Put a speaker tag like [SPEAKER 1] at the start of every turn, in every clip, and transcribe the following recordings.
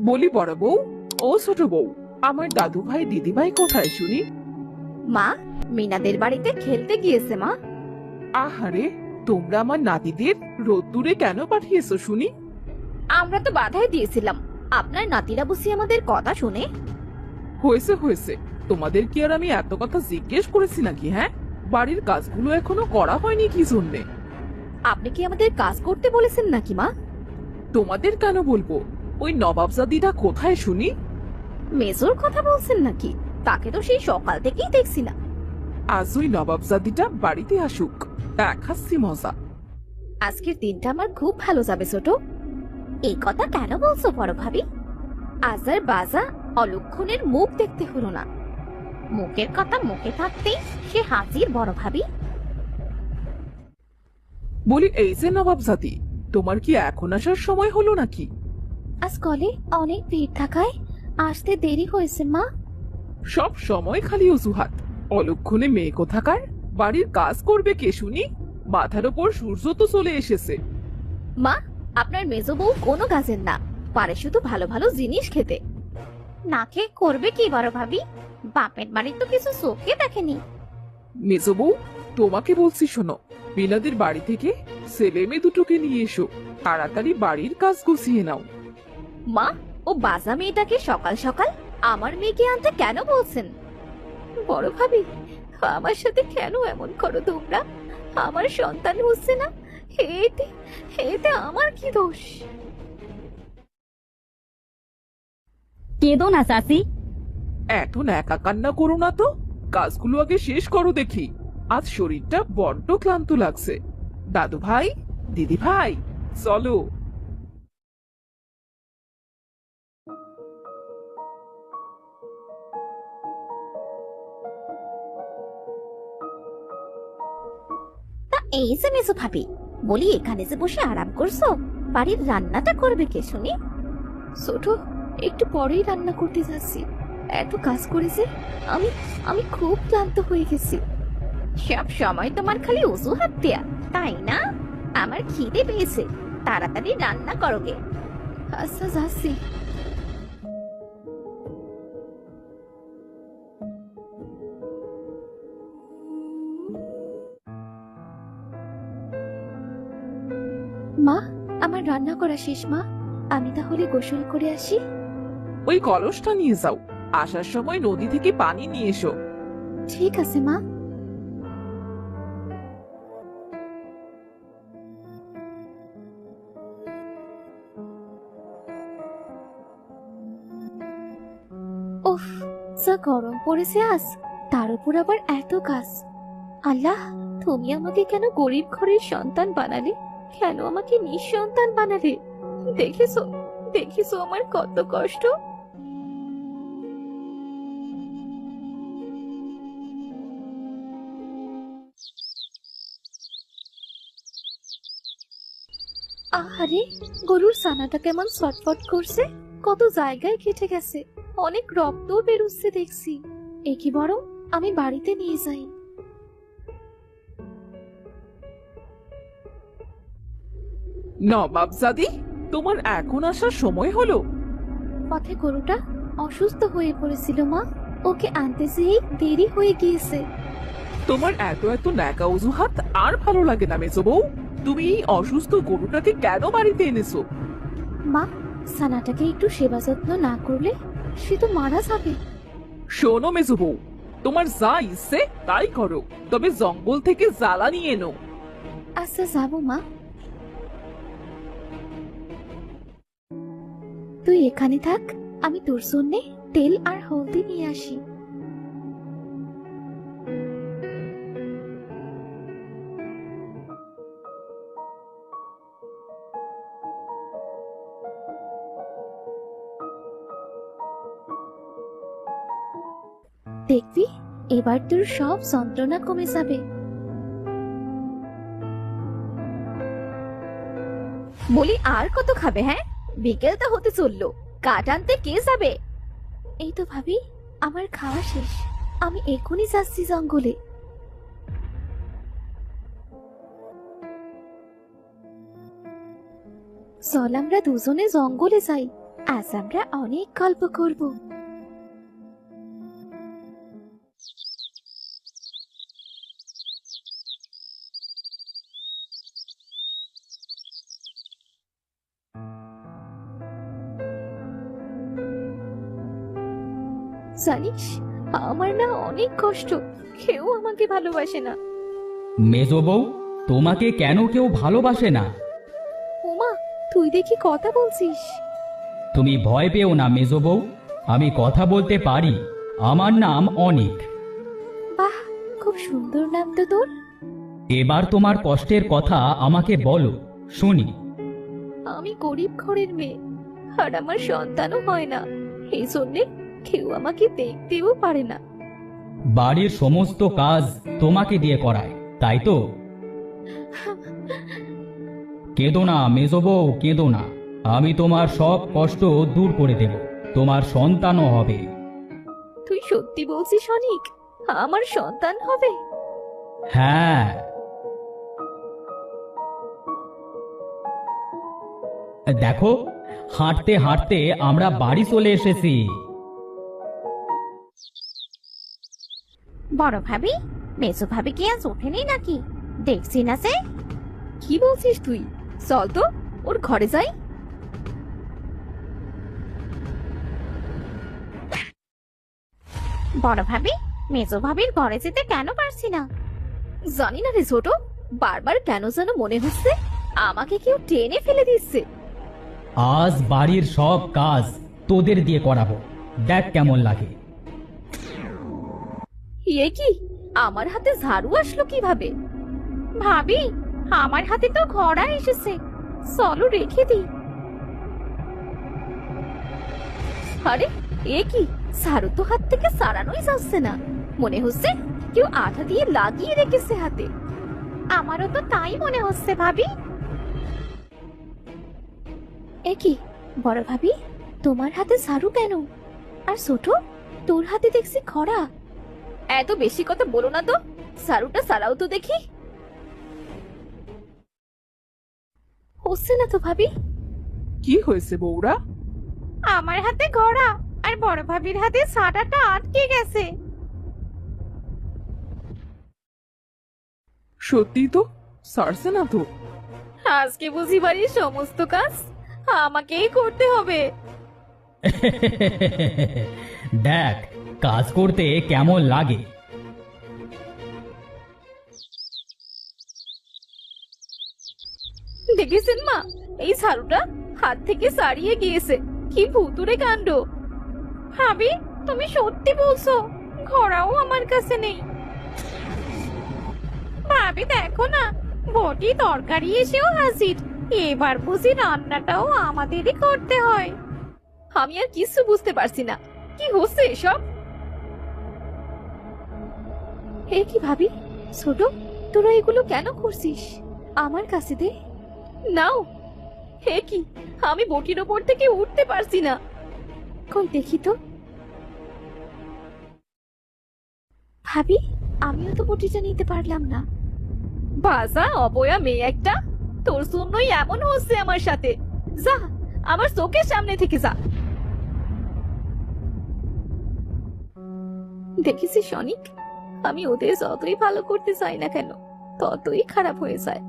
[SPEAKER 1] বলি বড় বউ, ও ছোট বউ, আমার দাদু ভাই দিদি ভাই কোথায় শুনি?
[SPEAKER 2] মা, মিনাদের বাড়িতে খেলতে গিয়েছে মা।
[SPEAKER 1] আহারে, তোমরা আমার নাতিদের রোদ্দুরে কেন পাঠিয়েছো শুনি?
[SPEAKER 2] আমরা তো বাধাই দিয়েছিলাম, আপনার নাতিরা বুঝি আমাদের কথা শুনে?
[SPEAKER 1] হয়েছে হয়েছে, তোমাদের কি আর আমি এত কথা জিজ্ঞেস করেছি নাকি? হ্যাঁ, বাড়ির কাজগুলো এখনো করা হয়নি কি জন্যে?
[SPEAKER 2] আপনি কি আমাদের কাজ করতে বলেছেন নাকি মা?
[SPEAKER 1] তোমাদের কেন বলবো? ওই নবাবজাদিটা কোথায় শুনি?
[SPEAKER 2] মেজোর কথা বলছেন নাকি? তাকে তো সেই সকাল থেকেই দেখছি না।
[SPEAKER 1] আজ ওই নবাবজাদিটা বাড়িতে আসুক, দেখাচ্ছি মজা।
[SPEAKER 2] আজকের দিনটা আমার খুব ভালো যাবে ছোট। এই কথা কেন বলছো বড় ভাবি? আজ আর বাজা অলক্ষণের মুখ দেখতে হলো না। মুখের কথা মুখে থাকতেই সে হাজির বড় ভাবি।
[SPEAKER 1] বলি এই যে নবাবজাদি, তোমার কি এখন আসার সময় হলো নাকি?
[SPEAKER 2] আজ কলে অনেক ভিড় থাকায় আসতে দেরি হয়েছে মা।
[SPEAKER 1] সব সময় খালি অজুহাত। অলক্ষণে মেয়ে কোথাকার, বাড়ির কাজ করবে কে শুনি? মাথার ওপর সূর্য তো চলে এসেছে।
[SPEAKER 2] মা, আপনার মেজো বউ কোনো কাজের না, পারে শুধু ভালো ভালো জিনিস খেতে। না খেয়ে করবে কি বড় ভাবি? বাপের বাড়ি তো কিছু চোখে দেখেনি।
[SPEAKER 1] মেজো বউ, তোমাকে বলছি শোনো, বিনাদের বাড়ি থেকে ছেলে মেয়ে দুটোকে নিয়ে এসো, তাড়াতাড়ি বাড়ির কাজ গুছিয়ে নাও।
[SPEAKER 2] মা, ও বাজা মেয়েটাকে সকাল সকাল আমার মেয়েকে আনতে কেন বলছেন? বড় ভাবি, আমার সাথে কেন এমন করো তোমরা? আমার সন্তান হচ্ছে না, এতে এতে আমার কি দোষ?
[SPEAKER 3] কেঁদো না চাচি।
[SPEAKER 1] এত একা কান্না করো না তো, কাজগুলো আগে শেষ করো দেখি। আজ শরীরটা বড্ড ক্লান্ত লাগছে। দাদু ভাই, দিদি ভাই, চলো।
[SPEAKER 2] তা এই যে মেজো ভাবি, বলি এখানে যে বসে আরাম করছো, বাড়ির রান্নাটা করবে কে শুনি? ছোট, একটু পরেই রান্না করতে যাচ্ছি। এত কাজ করেছে, আমি আমি খুব ক্লান্ত হয়ে গেছি। সব সময় তোমার খালি অজুহাত দেয়া, তাই না? আমার খিদে পেয়েছে, তাড়াতাড়ি রান্না করো গে। আচ্ছা, যাচ্ছি। মা, আমার রান্না করা শেষ মা। আমি তাহলে গোসল করে আসি।
[SPEAKER 1] ওই কলসটা নিয়ে যাও, আসার সময় নদী থেকে পানি নিয়ে এসো।
[SPEAKER 2] ঠিক আছে মা। উফ, যা গরম পড়েছে আজ, তার উপর আবার এত কাজ। আল্লাহ, তুমি আমাকে কেন গরিব ঘরের সন্তান বানালে? কেন আমাকে নিঃসন্তান বানালে? দেখেছো, দেখেছো আমার কত কষ্ট। আহারে, গরুর ছানাটা কেমন ছটফট করছে, কত জায়গায় কেটে গেছে, অনেক রক্তও বেরোচ্ছে দেখছি। এ কি বরং আমি বাড়িতে নিয়ে যাই।
[SPEAKER 1] নবাবজাদি, তোমার এখন আসার সময় হলো?
[SPEAKER 2] পথে গরুটা অসুস্থ হয়ে পড়েছিল মা, ওকে আনতে যেই দেরি হয়ে গিয়েছে।
[SPEAKER 1] তোমার এত এত ন্যাকা অজুহাত আর ভালো লাগে না মেজো বউ। তুমি এই অসুস্থ গরুটাকে কেন বাড়িতে এনেছো?
[SPEAKER 2] মা, ছানাটাকে একটু সেবা যত্ন না করলে সে তো মারা যাবে।
[SPEAKER 1] শোনো মেজো বউ, তোমার যা ইচ্ছে তাই করো, তবে জঙ্গল থেকে জ্বালানি এনো।
[SPEAKER 2] আচ্ছা, যাবো মা। তুই এখানে থাক, আমি তোর জন্যে তেল আর হলদি নিয়ে আসি। দেখবি, এবার তোর সব যন্ত্রণা কমে যাবে। বলি আর কত খাবে? হ্যাঁ, বিকেলটা হতে চললো, কাঠ আনতে কে যাবে? এই তো ভাবি, আমার খাওয়া শেষ, আমি এখনই যাচ্ছি জঙ্গলে। চল আমরা দুজনে জঙ্গলে যাই, আজ আমরা অনেক গল্প করব। জানিস, আমার না অনেক কষ্ট, কেউ আমাকে ভালোবাসে না।
[SPEAKER 4] মেজো বউ, তোমাকে কেন কেউ ভালোবাসে না?
[SPEAKER 2] ওমা, তুই দেখি কথা বলছিস।
[SPEAKER 4] তুমি ভয় পেও না মেজো বউ, আমি কথা বলতে পারি। আমার নাম অনিক।
[SPEAKER 2] বাহ, খুব সুন্দর নাম তো তোর।
[SPEAKER 4] এবার তোমার কষ্টের কথা আমাকে বলো, শুনি।
[SPEAKER 2] আমি গরিব ঘরের মেয়ে, আর আমার সন্তানও হয় না। এই জন্যে কেউ আমাকে দেখতেও পারে না।
[SPEAKER 4] বাড়ির সমস্ত কাজ তোমাকে দিয়ে করায়, তাই তো? কেঁদো না মেজো বউ, কেঁদো না। আমি তোমার সব কষ্ট দূর করে দেব, তোমার সন্তানও হবে।
[SPEAKER 2] তুই সত্যি বলছিস অনিক? আমার সন্তান হবে?
[SPEAKER 4] হ্যাঁ। দেখো, হাঁটতে হাঁটতে আমরা বাড়ি চলে এসেছি।
[SPEAKER 2] বড় ভাবি, মেজো ভাবি কি আজ ওঠেনি নাকি? দেখছি না সে। কি বলছিস তুই? চল তো ওর ঘরে যাই। বড় ভাবি, মেজো ভাবির ঘরে যেতে কেন পারছি না? জানি না রে ছোট, বারবার কেন যেন মনে হচ্ছে আমাকে কেউ টেনে ফেলে দিচ্ছে।
[SPEAKER 4] আজ বাড়ির সব কাজ তোদের দিয়ে করাবো, দেখ কেমন লাগে।
[SPEAKER 2] এ কি, আমার হাতে ঝাড়ু আসলো কিভাবে? ভাবি, আমার হাতে তো ঘোড়া এসেছে, চলো রেখে দিই। আরে এ কি, ঝাড়ু তো হাত থেকে সারানোই যাচ্ছে না। মনে হচ্ছে কেউ আঠা দিয়ে লাগিয়ে রেখেছে হাতে। আমারও তো তাই মনে হচ্ছে ভাবি। এ কি, বড় ভাবি, তোমার হাতে ঝাড়ু কেন? আর ছোট, তোর হাতে দেখছি খড়া। এত বেশি কথা বলো না তো, ঝাড়ুটা সারাও তো দেখি। হচ্ছে না তো ভাবি।
[SPEAKER 1] কি হয়েছে বউরা?
[SPEAKER 2] আমার হাতে ঘোড়া আর বড় ভাবির হাতে ছাটাটা আটকে গেছে।
[SPEAKER 1] সত্যি তো, সারছে না তো।
[SPEAKER 2] আজকে বুঝি বাড়ির সমস্ত কাজ আমাকেই করতে হবে।
[SPEAKER 4] দেখ কাজ করতে কেমন লাগে।
[SPEAKER 2] দেখেছেন মা, এই ঝাড়ুটা হাত থেকে ছাড়িয়ে গিয়েছে। কি ভুতুরে কাণ্ড। ভাবি, তুমি সত্যি বলছো? ঘোড়াও আমার কাছে নেই। ভাবি দেখো না, বটি তরকারি এসেও হাজির। এবার বুঝি রান্নাটাও আমাদেরই করতে হয়। আমি আর কিছু বুঝতে পারছি না, কি হচ্ছে এসব? এ কি ভাবি, ছোট, তোরা এগুলো কেন করছিস? আমার কাছে দে। নাও। হে কি, আমি বটির ওপর থেকে উঠতে পারছি না। কই দেখি তো। ভাবি, আমিও তো বটিটা নিতে পারলাম না। বাজা অবয়া মেয়ে একটা, তোর জন্যই এমন হচ্ছে আমার সাথে। যা, আমার চোখের সামনে থেকে যা। দেখেছিস অনিক, আমি ওদের যতই ভালো করতে চাই না কেন, ততই খারাপ হয়ে যায়।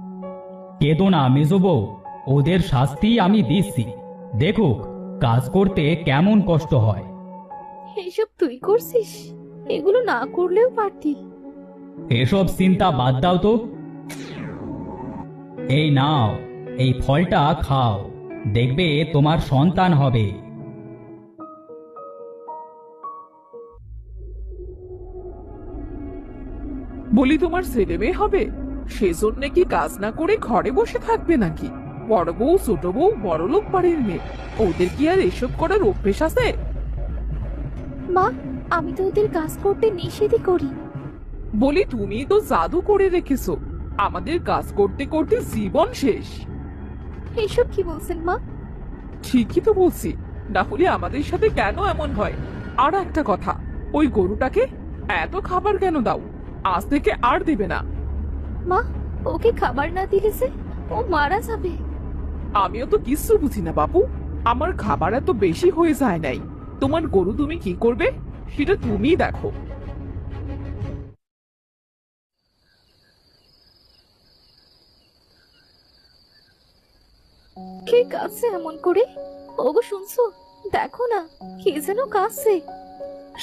[SPEAKER 4] কেঁদো না মেজো বউ, ওদের শাস্তি আমি দিচ্ছি। দেখুক কাজ করতে কেমন কষ্ট হয়।
[SPEAKER 2] এইসব তুই করছিস? এগুলো না করলেও পারতি।
[SPEAKER 4] এসব চিন্তা বাদ দাও তো। এই নাও, এই ফলটা খাও, দেখবে তোমার সন্তান হবে।
[SPEAKER 1] বলি তোমার ছেলে মেয়ে হবে, সেজন্য কি কাজ না করে ঘরে বসে থাকবে নাকি? বড় বউ ছোট বউ বড়লোক বাড়ির মেয়ে, ওদের কি আর এসব করার অভ্যেস আছে?
[SPEAKER 2] মা, আমি তো ওদের কাজ করতে নিষেধই করি।
[SPEAKER 1] বলি তুমি তো জাদু করে রেখেছো, আমাদের কাজ করতে করতে জীবন শেষ।
[SPEAKER 2] এইসব কি বলছেন মা?
[SPEAKER 1] ঠিকই তো বলছি, না হলে আমাদের সাথে কেন এমন হয়? আর একটা কথা, ওই গরুটাকে এত খাবার কেন দাও? আজ থেকে আর দেবে না।
[SPEAKER 2] মা, ওকে খাবার না দিলে যে ও মারা যাবে।
[SPEAKER 1] আমিও তো কিচ্ছু বুঝি না বাপু, আমার খাবার এত বেশি হয়ে যায় নাই। তোমার গরু তুমি কি করবে সেটা তুমিই দেখো।
[SPEAKER 2] কে কাছে এমন করে? ওগো শুনছো? দেখো না, কে যেন কাছে।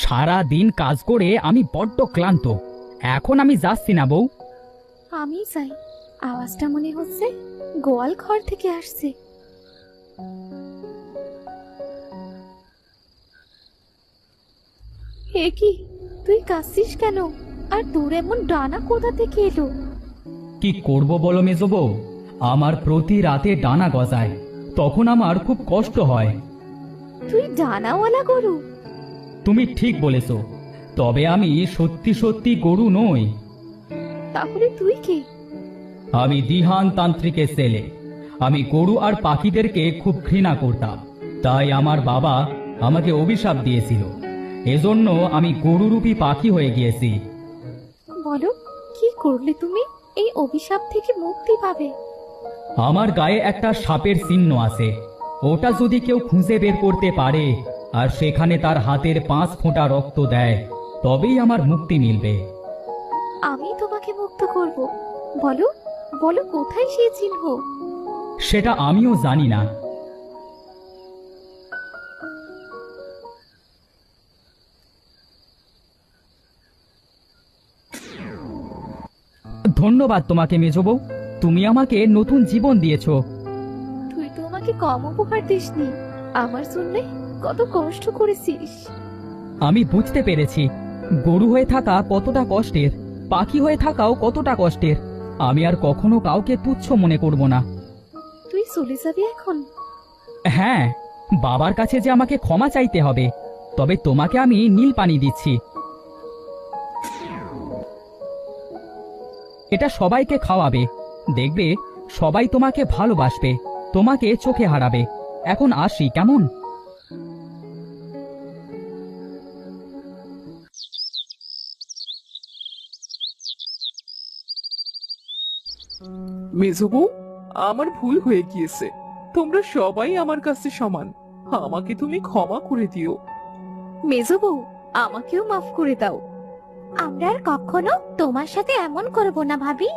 [SPEAKER 4] সারা দিন কাজ করে আমি বড্ড ক্লান্ত। এখন আমি যাচ্ছি না বউ।
[SPEAKER 2] আমি যাই। আওয়াজটা মনে হচ্ছে গোয়াল ঘর থেকে আসছে। হে কি, তুই কাঁদছিস কেন? আর তোর এমন ডানা কোথা থেকে এলো?
[SPEAKER 4] কি করব বলো মেজো বউ, আমার প্রতি রাতে ডানা গজায়, তখন আমার খুব কষ্ট হয়।
[SPEAKER 2] তুই ডানাওয়ালা গরু?
[SPEAKER 4] তুমি ঠিক বলেছ, তবে আমি সত্যি সত্যি গরু নই।
[SPEAKER 2] তাহলে তুই কে?
[SPEAKER 4] আমি দিহান তান্ত্রিকের ছেলে। আমি গরু আর পাখিদেরকে খুব ঘৃণা করতাম, তাই আমার বাবা আমাকে অভিশাপ দিয়েছিল। এজন্য আমি গরুরূপী পাখি হয়ে গিয়েছি।
[SPEAKER 2] বলো, কি করলে তুমি এই অভিশাপ থেকে মুক্তি পাবে?
[SPEAKER 4] আমার গায়ে একটা সাপের চিহ্ন আছে। ওটা যদি কেউ খুঁজে বের করতে পারে আর সেখানে তার হাতের 5 ফোঁটা রক্ত দেয়, তবেই আমার মুক্তি মিলবে।
[SPEAKER 2] আমি তোমাকে মুক্ত করব। বলো, বলো কোথায় সেই চিহ্ন?
[SPEAKER 4] সেটা আমিও জানি না। ধন্যবাদ তোমাকে মেজো বউ, তুমি আমাকে নতুন জীবন দিয়েছো।
[SPEAKER 2] তুই তো আমাকে কম উপহার দিসনি। আমার জন্য কত কষ্ট করেছিস।
[SPEAKER 4] আমি বুঝতে পেরেছি গরু হয়ে থাকা কতটা কষ্টের, পাখি হয়ে থাকাও কতটা কষ্টের। আমি আর কখনো কাউকে তুচ্ছ মনে করব না।
[SPEAKER 2] তুই চলে যাবি এখন?
[SPEAKER 4] হ্যাঁ, বাবার কাছে যে আমাকে ক্ষমা চাইতে হবে। তবে তোমাকে আমি নীল পানি দিচ্ছি, এটা সবাইকে খাওয়াবে। দেখবে সবাই তোমাকে ভালোবাসবে, তোমাকে চোখে হারাবে। এখন আসি কেমন?
[SPEAKER 1] মেজবু, আমার ভুল হয়ে গিয়েছে। তোমরা সবাই আমার কাছে সমান। আমাকে তুমি ক্ষমা করে দিও।
[SPEAKER 2] মেজো বউ, আমাকেও মাফ করে দাও। আমরা আর কখনো তোমার সাথে এমন করব না ভাবি।